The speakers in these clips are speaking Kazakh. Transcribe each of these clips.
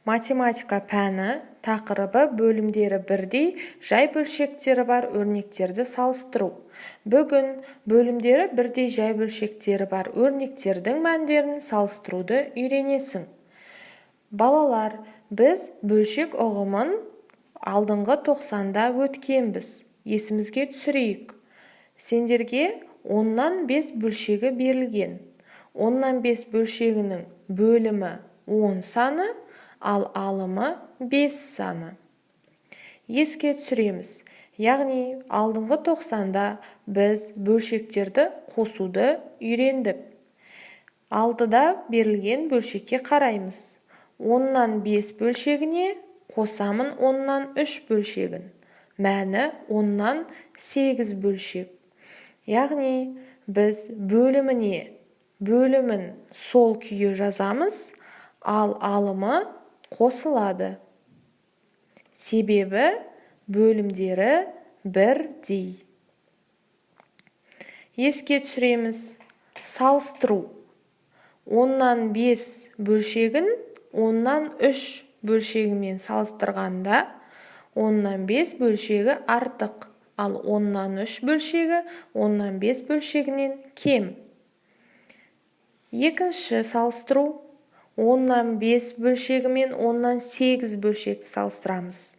Математика пәні тақырыбы бөлімдері бірдей, жай бөлшектері бар өрнектерді салыстыру. Бүгін бөлімдері бірдей, жай бөлшектері бар өрнектердің мәндерін салыстыруды үйренесің. Балалар, біз бөлшек ұғымын алдыңғы 90-да өткенбіз. Есімізге түсірейік. Сендерге 10-нан 5 бөлшегі берілген. 10-нан 5 бөлшегінің бөлімі 10 саны, ал алымы 5 саны. Еске түсіреміз. Яғни, алдыңғы 90-да біз бөлшектерді қосуды үйрендік. 6-да берілген бөлшекке қараймыз. 10-нан 5 бөлшегіне қосамын 10-нан 3 бөлшегін. Мәні 10-нан 8 бөлшек. Яғни, біз бөлімін сол күйі жазамыз, ал алымы қосылады. Себебі бөлімдері бірдей. Еске түсіреміз. Салыстыру. 10-нан 5 бөлшегін 10-нан 3 бөлшегімен салыстырғанда 10-нан 5 бөлшегі артық, ал 10-нан 3 бөлшегі 10-нан 5 бөлшегінен кем. Екінші салыстыру. 10-нан 5 бөлшегі мен 10-нан 8 бөлшекті салыстырамыз.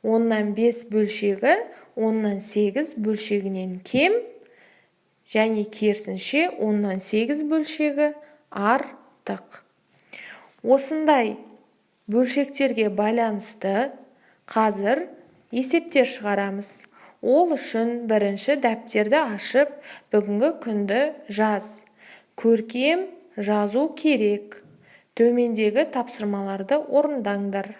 10-нан 5 бөлшегі 10-нан 8 бөлшегінен кем, және керісінше 10-нан 8 бөлшегі артық. Осындай бөлшектерге байланысты қазір есептер шығарамыз. Ол үшін бірінші дәптерді ашып, бүгінгі күнді жаз. Көркем жазу керек. Төмендегі тапсырмаларды орындаңдар.